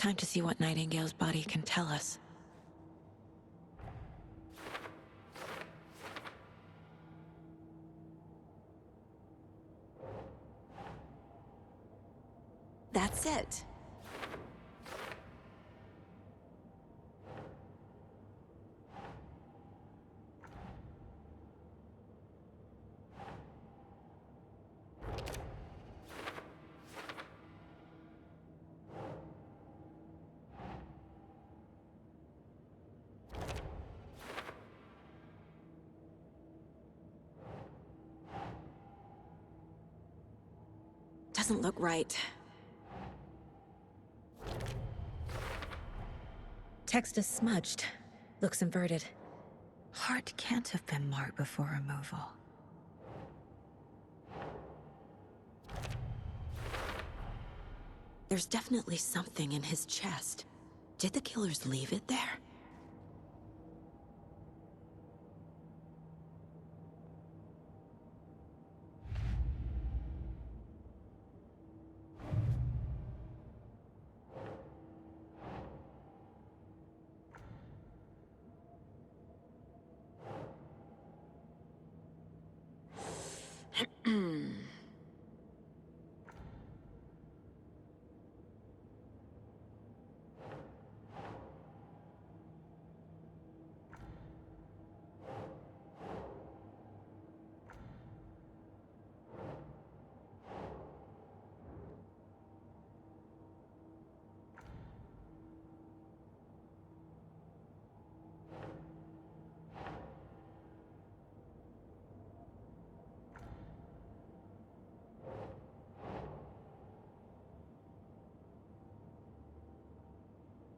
Time to see what Nightingale's body can tell us. That's it. Doesn't look right. Text is smudged. Looks inverted. Heart can't have been marked before removal. There's definitely something in his chest. Did the killers leave it there?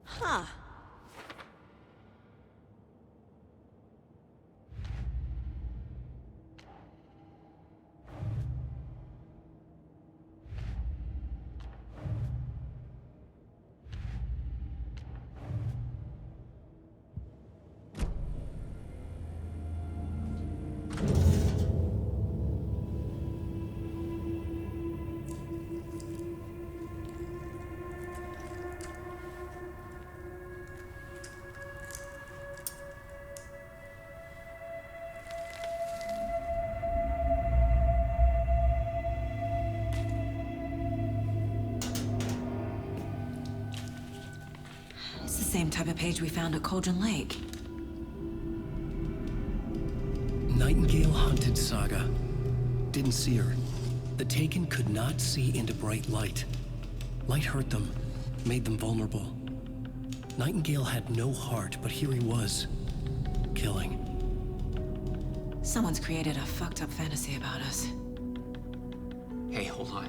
Huh. Same type of page we found at Cauldron Lake. Nightingale hunted Saga. Didn't see her. The Taken could not see into bright light. Light hurt them, made them vulnerable. Nightingale had no heart, but here he was, killing. Someone's created a fucked up fantasy about us. Hey, hold on.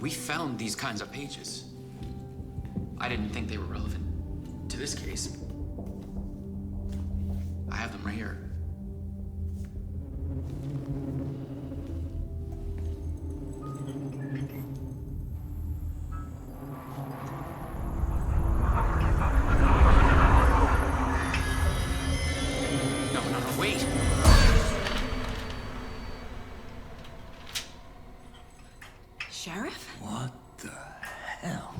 We found these kinds of pages. I didn't think they were relevant to this case. I have them right here. No, wait! Sheriff? What the hell?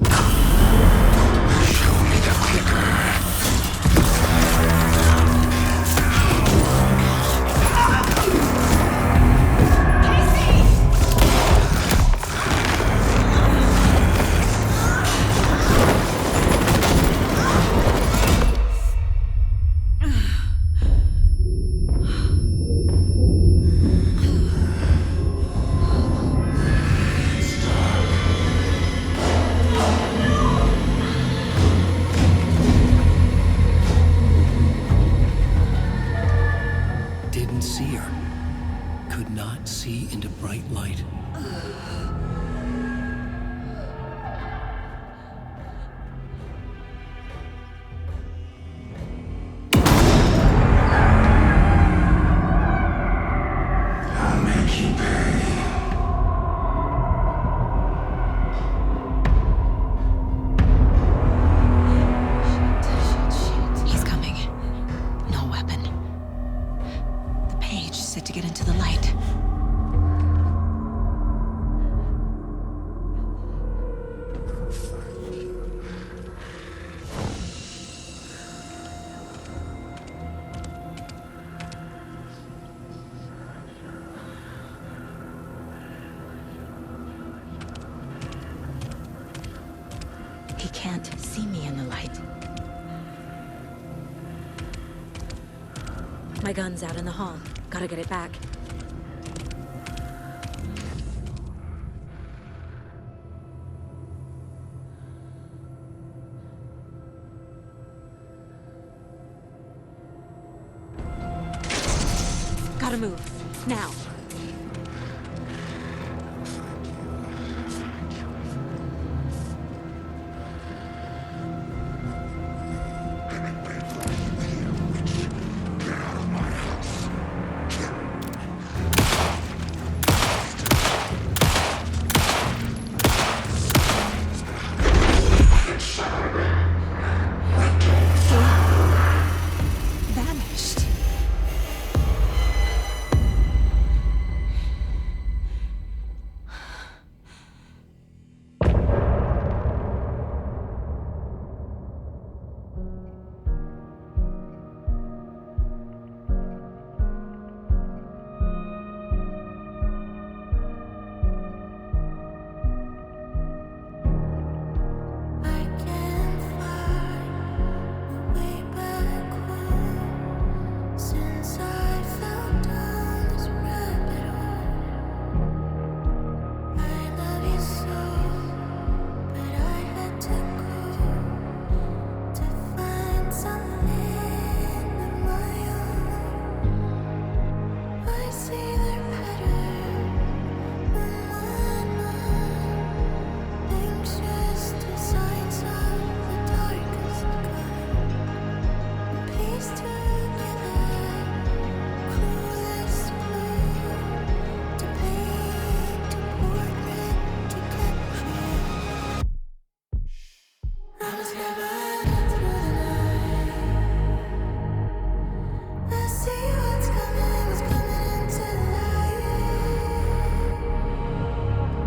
Didn't see her. Could not see into bright light. I'll make you pay. He's coming. No weapon. The page said to get into the light. can't see me in the light. My gun's out in the hall. Gotta get it back. Gotta move. Now. Vanished. I can't find a way back home since I fell down this rabbit hole. I love you so, but I had to go to find something of my own. I see their pattern in my mind. Anxious designs of the darkest kind, pieced together, clueless clue to paint a portrait to capture. I was never through the night. I see what's coming into the light.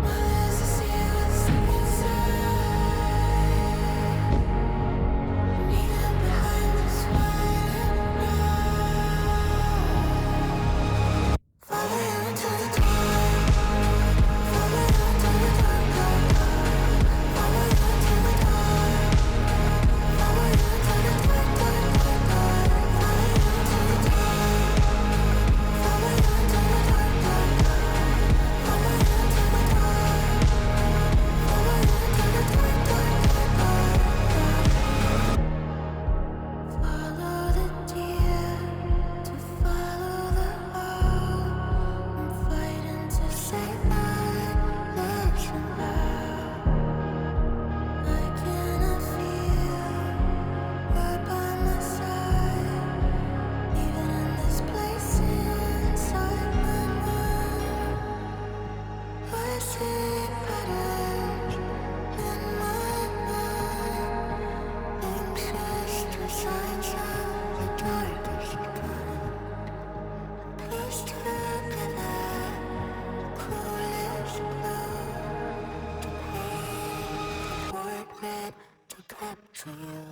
Others to see what's inside. Meet them behind this wire. Follow you into the dark. Follow you into the dark. Follow you into the dark. Follow you into the dark, dark, dark, dark. Follow you into the dark. Follow you into the dark, dark, dark. Follow you into the dark. Follow you into the dark, dark, dark, dark. Follow the deer to follow the owl. I'm fighting to save my life somehow. I cannot feel right by my side, even in this place inside my mind. I see patterns in my mind, anxious designs of the darkest kind, pieced together, clueless clue to paint a portrait to capture you.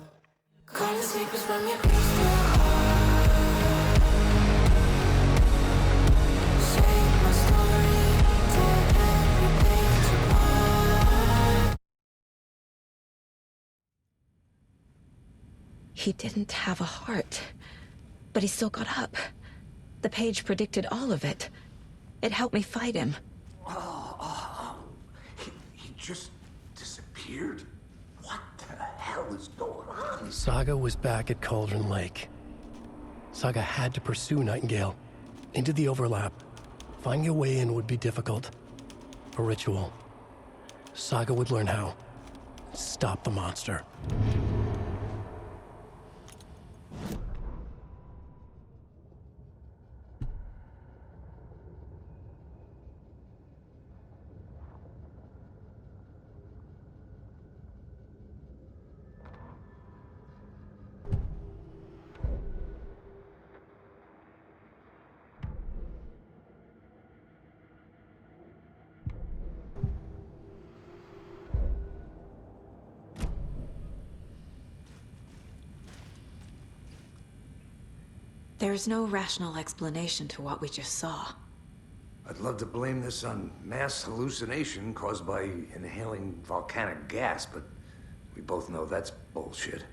Call the secrets from your crystal heart. Shape my story, tear every page apart. He didn't have a heart, but he still got up. The page predicted all of it. It helped me fight him. He just disappeared? What the hell is going on? Saga was back at Cauldron Lake. Saga had to pursue Nightingale into the overlap. Finding a way in would be difficult. A ritual. Saga would learn how. Stop the monster. There's no rational explanation to what we just saw. I'd love to blame this on mass hallucination caused by inhaling volcanic gas, but We both know that's bullshit.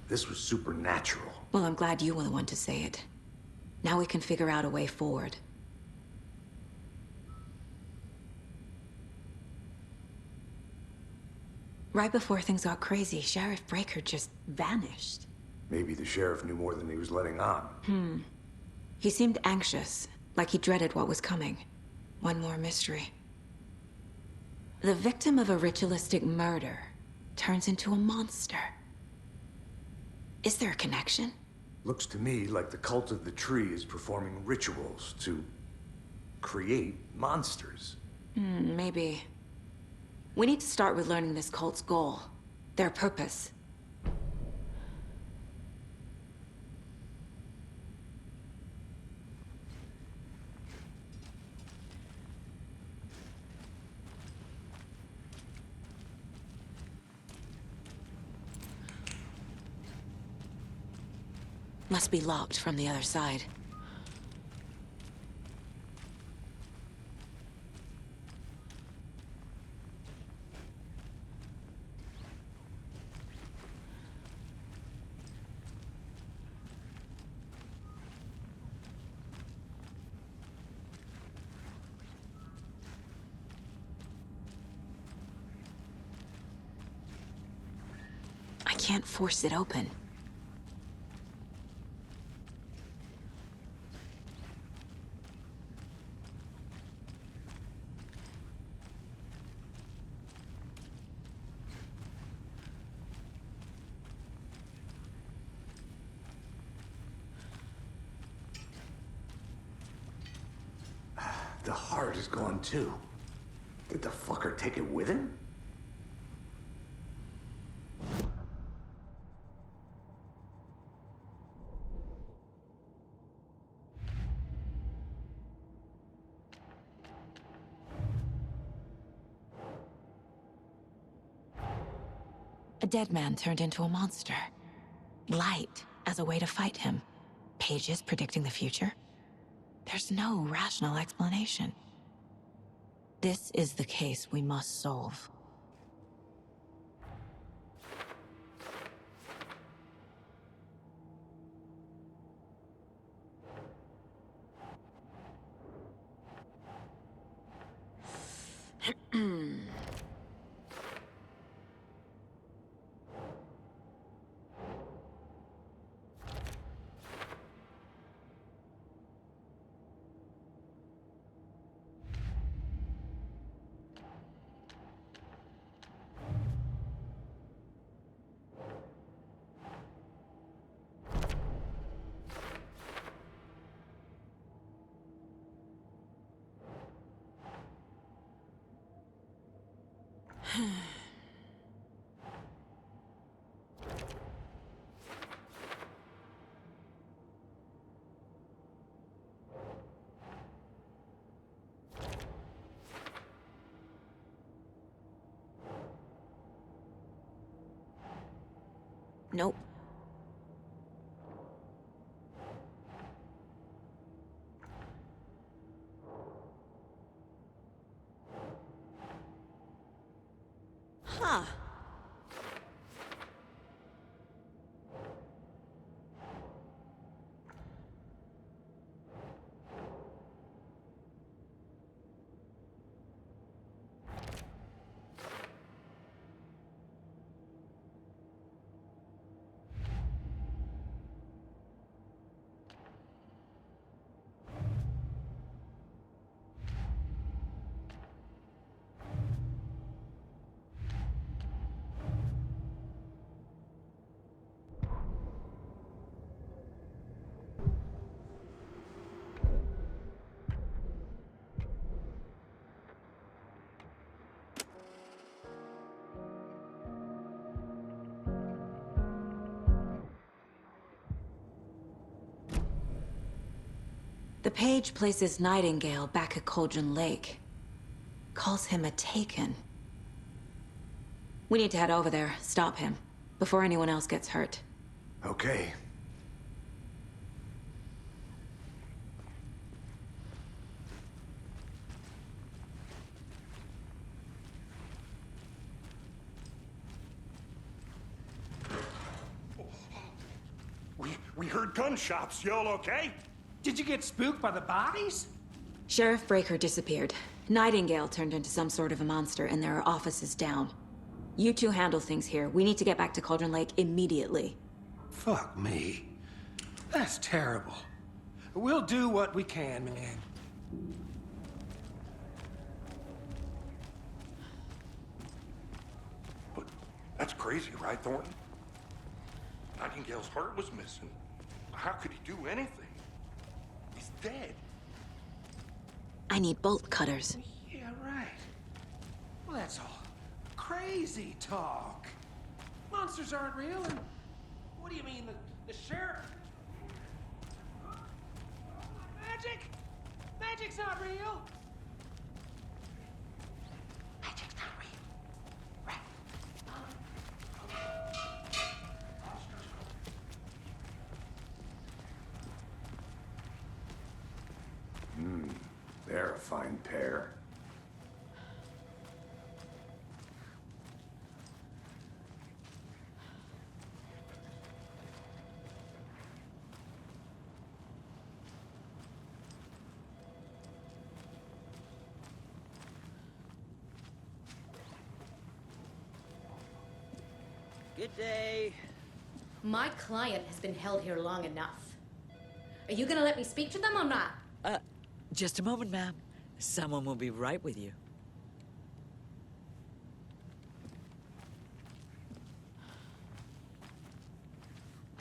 This was supernatural. Well, I'm glad you were the one to say it. Now we can figure out a way forward. Right before things got crazy, Sheriff Breaker just vanished. Maybe the sheriff knew more than he was letting on. He seemed anxious, like he dreaded what was coming. One more mystery. The victim of a ritualistic murder turns into a monster. Is there a connection? Looks to me like the cult of the tree is performing rituals to create monsters. Maybe. We need to start with learning this cult's goal, their purpose. Must be locked from the other side. I can't force it open. The heart is gone too. Did the fucker take it with him? A dead man turned into a monster. Light as a way to fight him. Pages predicting the future? There's no rational explanation. This is the case we must solve. Nope. Huh. The page places Nightingale back at Cauldron Lake. Calls him a Taken. We need to head over there, stop him, before anyone else gets hurt. Okay. heard gunshots. Y'all okay? Did you get spooked by the bodies? Sheriff Breaker disappeared. Nightingale turned into some sort of a monster, and there are offices down. You two handle things here. We need to get back to Cauldron Lake immediately. Fuck me. That's terrible. We'll do what we can, man. But that's crazy, right, Thornton? Nightingale's heart was missing. How could he do anything? He's dead. I need bolt cutters. Yeah, right. Well, that's all crazy talk. Monsters aren't real, and what do you mean, the sheriff? Magic? Magic's not real. Magic's not real. Right. They're a fine pair. Good day. My client has been held here long enough. Are you gonna let me speak to them or not? Just a moment, ma'am. Someone will be right with you.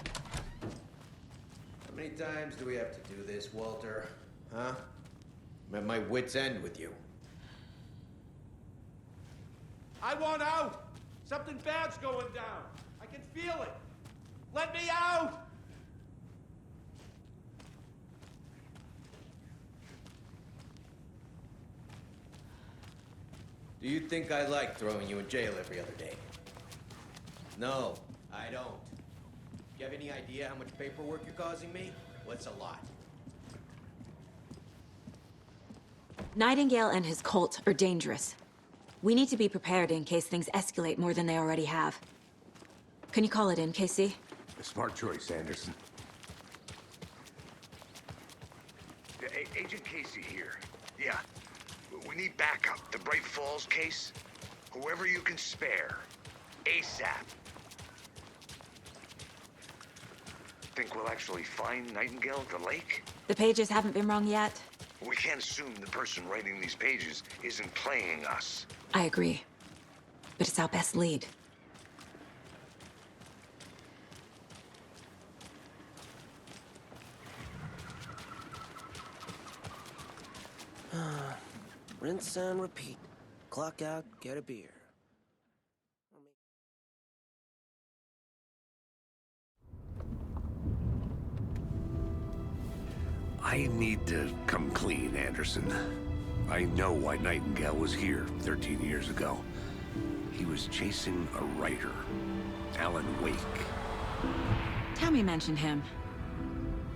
How many times do we have to do this, Walter? Huh? I'm at my wit's end with you. I want out! Something bad's going down. I can feel it. Let me out! Do you think I like throwing you in jail every other day? No, I don't. Do you have any idea how much paperwork you're causing me? Well, it's a lot. Nightingale and his cult are dangerous. We need to be prepared in case things escalate more than they already have. Can you call it in, Casey? A smart choice, Anderson. Agent Casey here. Yeah. We need backup. The Bright Falls case. Whoever you can spare. ASAP. Think we'll actually find Nightingale at the lake? The pages haven't been wrong yet. We can't assume the person writing these pages isn't playing us. I agree. But it's our best lead. Rinse and repeat. Clock out, get a beer. I need to come clean, Anderson. I know why Nightingale was here 13 years ago. He was chasing a writer, Alan Wake. Tammy mentioned him.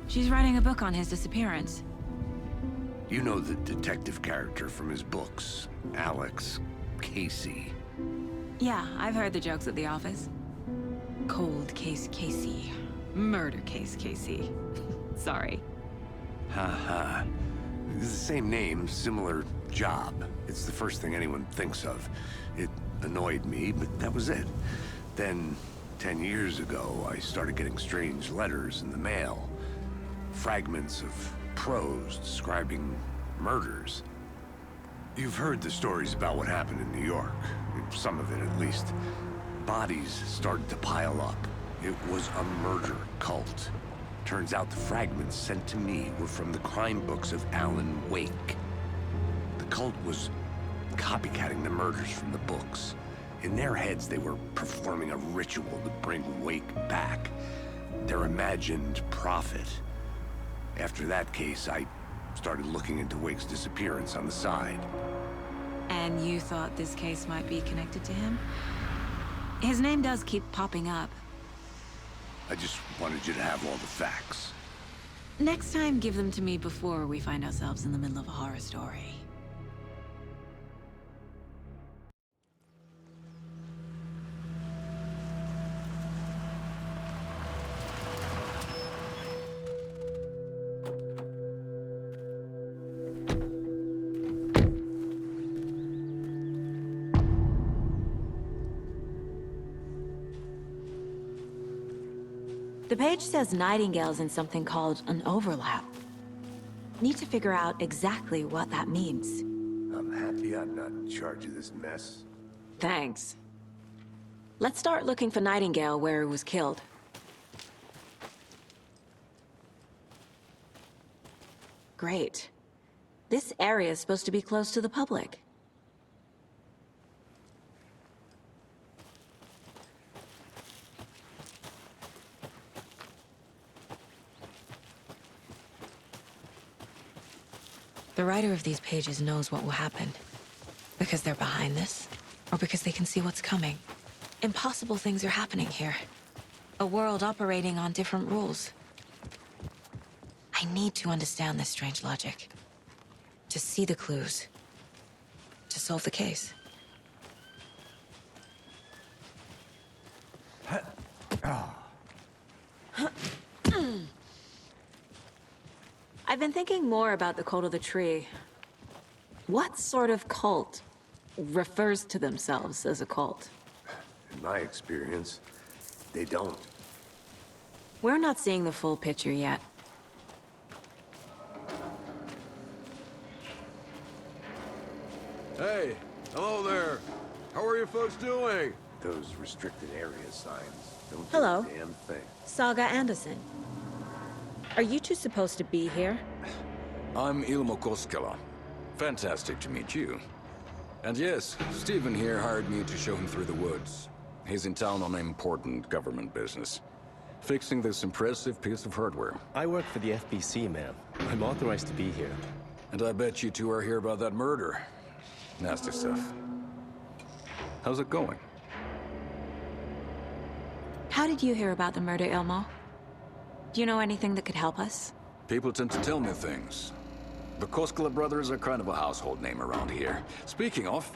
She's writing a book on his disappearance. You know the detective character from his books, Alex Casey. Yeah, I've heard the jokes at the office. Cold case Casey. Murder case Casey. Sorry. Ha. It's the same name, similar job. It's the first thing anyone thinks of. It annoyed me, but that was it. Then, 10 years ago, I started getting strange letters in the mail. Fragments of prose describing murders. You've heard the stories about what happened in New York. Some of it, at least. Bodies started to pile up. It was a murder cult. Turns out the fragments sent to me were from the crime books of Alan Wake. The cult was copycatting the murders from the books. In their heads, they were performing a ritual to bring Wake back. Their imagined prophet. After that case, I started looking into Wake's disappearance on the side. And you thought this case might be connected to him? His name does keep popping up. I just wanted you to have all the facts. Next time, give them to me before we find ourselves in the middle of a horror story. The page says Nightingale's in something called an overlap. Need to figure out exactly what that means. I'm happy I'm not in charge of this mess. Thanks. Let's start looking for Nightingale where he was killed. Great. This area is supposed to be close to the public. The writer of these pages knows what will happen. Because they're behind this, or because they can see what's coming. Impossible things are happening here. A world operating on different rules. I need to understand this strange logic. To see the clues. To solve the case. I've been thinking more about the cult of the tree. What sort of cult refers to themselves as a cult? In my experience, they don't. We're not seeing the full picture yet. Hey, hello there. How are you folks doing? Those restricted area signs don't Hello. do a damn thing. Saga Anderson. Are you two supposed to be here? I'm Ilmo Koskela. Fantastic to meet you. And yes, Stephen here hired me to show him through the woods. He's in town on important government business. Fixing this impressive piece of hardware. I work for the FBC, ma'am. I'm authorized to be here. And I bet you two are here about that murder. Nasty stuff. How's it going? How did you hear about the murder, Ilmo? Do you know anything that could help us? People tend to tell me things. The Koskela brothers are kind of a household name around here. Speaking of,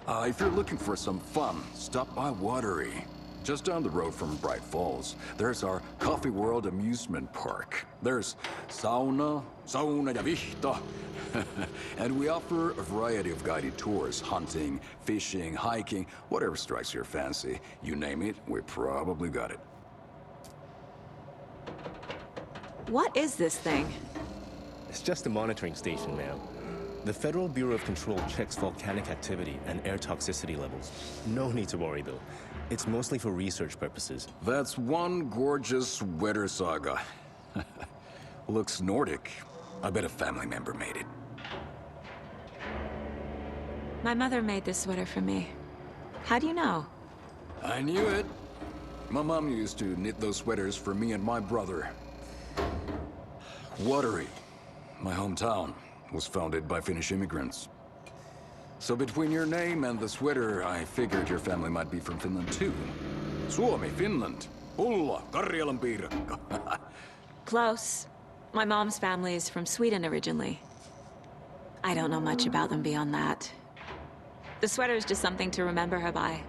if you're looking for some fun, stop by Watery. Just down the road from Bright Falls, there's our Coffee World amusement park. There's sauna ja vihta. And we offer a variety of guided tours, hunting, fishing, hiking, whatever strikes your fancy. You name it, we probably got it. What is this thing? It's just a monitoring station, ma'am. The Federal Bureau of Control checks volcanic activity and air toxicity levels. No need to worry, though. It's mostly for research purposes. That's one gorgeous weather saga. Looks Nordic. I bet a family member made it. My mother made this sweater for me. How do you know? I knew it. My mom used to knit those sweaters for me and my brother. Watery, my hometown, was founded by Finnish immigrants. So between your name and the sweater, I figured your family might be from Finland too. Suomi, Finland. Pulla, Karjalan piirakka. Close. My mom's family is from Sweden originally. I don't know much about them beyond that. The sweater is just something to remember her by.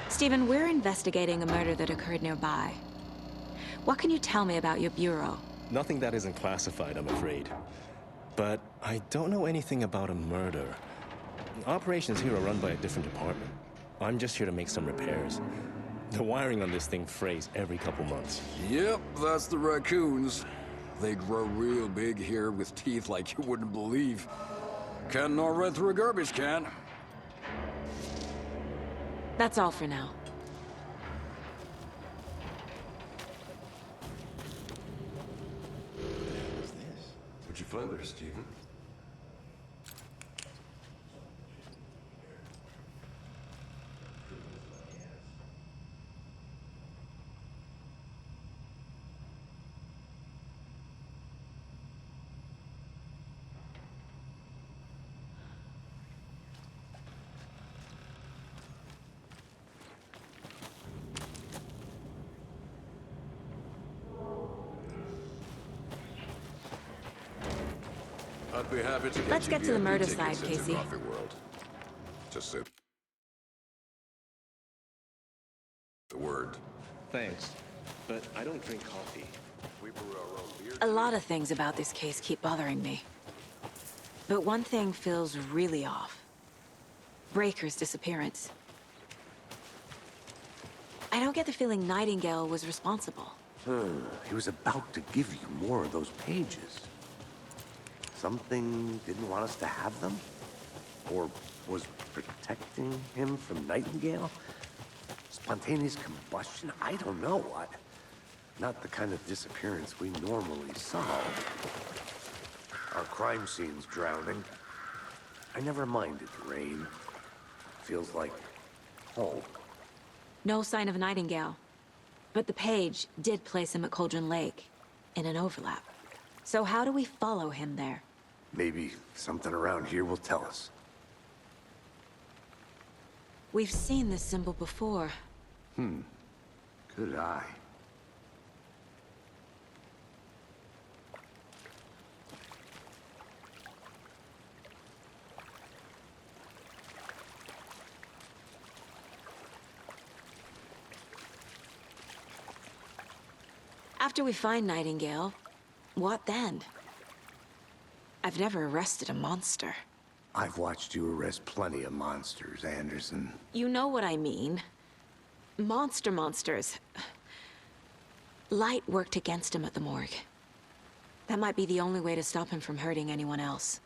Stephen, we're investigating a murder that occurred nearby. What can you tell me about your bureau? Nothing that isn't classified, I'm afraid. But I don't know anything about a murder. Operations here are run by a different department. I'm just here to make some repairs. The wiring on this thing frays every couple months. Yep, that's the raccoons. They grow real big here with teeth like you wouldn't believe. Can't gnaw right through a garbage can. That's all for now. What'd you find there, Stephen? I'd be happy to get Let's you get to the VIP murder tickets side, into Casey. Coffee World. Just say the word. Thanks, but I don't drink coffee. We brew our own beer. A lot of things about this case keep bothering me. But one thing feels really off. Breaker's disappearance. I don't get the feeling Nightingale was responsible. He was about to give you more of those pages. Something didn't want us to have them? Or was protecting him from Nightingale? Spontaneous combustion? I don't know. Not the kind of disappearance we normally solve. Our crime scene's drowning. I never minded rain. Feels like home. No sign of Nightingale. But the page did place him at Cauldron Lake, in an overlap. So how do we follow him there? Maybe something around here will tell us. We've seen this symbol before. Good eye. After we find Nightingale, what then? I've never arrested a monster. I've watched you arrest plenty of monsters, Anderson. You know what I mean. Monsters. Light worked against him at the morgue. That might be the only way to stop him from hurting anyone else.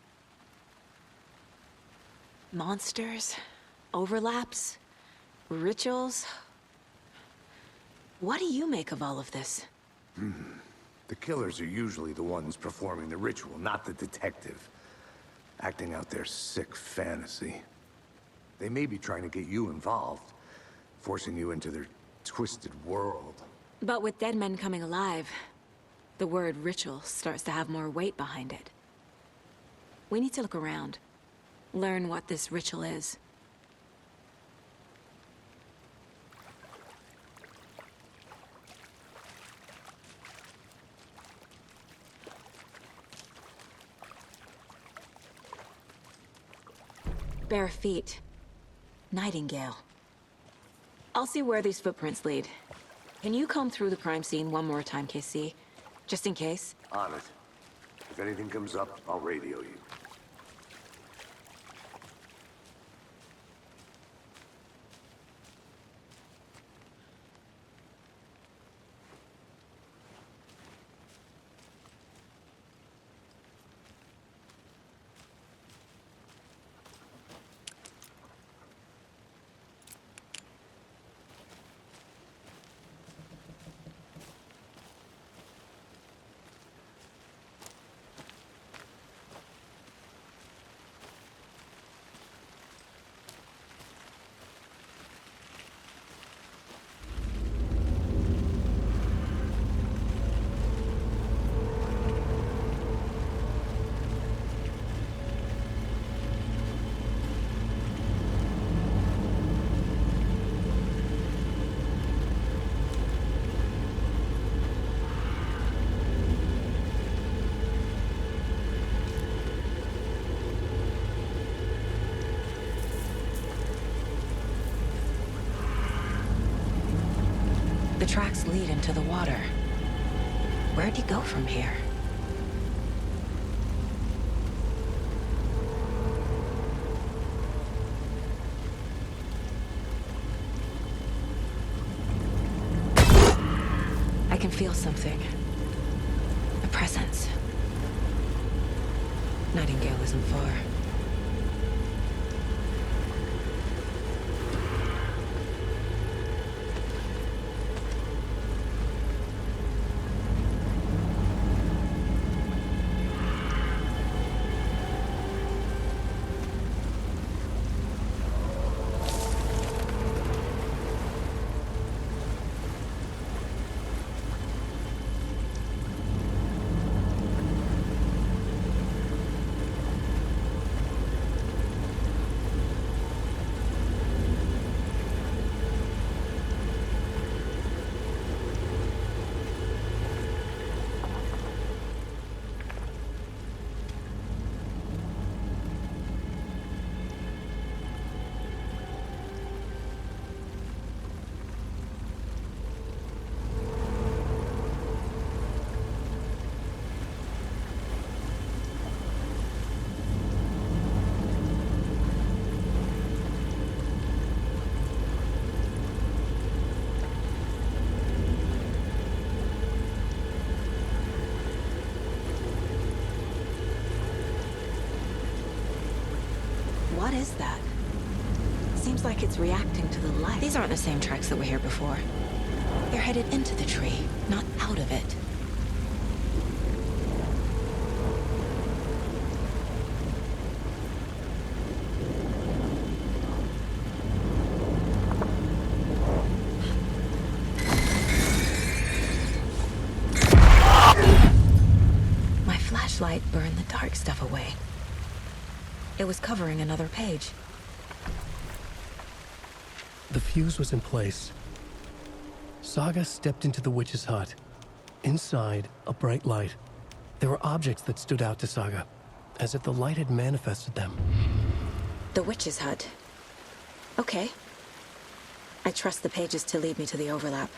Monsters? Overlaps? Rituals? What do you make of all of this? The killers are usually the ones performing the ritual, not the detective. Acting out their sick fantasy. They may be trying to get you involved, forcing you into their twisted world. But with dead men coming alive, the word ritual starts to have more weight behind it. We need to look around, learn what this ritual is. Bare feet. Nightingale. I'll see where these footprints lead. Can you comb through the crime scene one more time, KC? Just in case? On it. If anything comes up, I'll radio you. The tracks lead into the water. Where'd he go from here? I can feel something. A presence. Nightingale isn't far. What is that? Seems like it's reacting to the light. These aren't the same tracks that were here before. They're headed into the tree, not out of it. My flashlight burned the dark stuff away. It was covering another page. The fuse was in place. Saga stepped into the witch's hut. Inside, a bright light. There were objects that stood out to Saga, as if the light had manifested them. The witch's hut. Okay. I trust the pages to lead me to the overlap.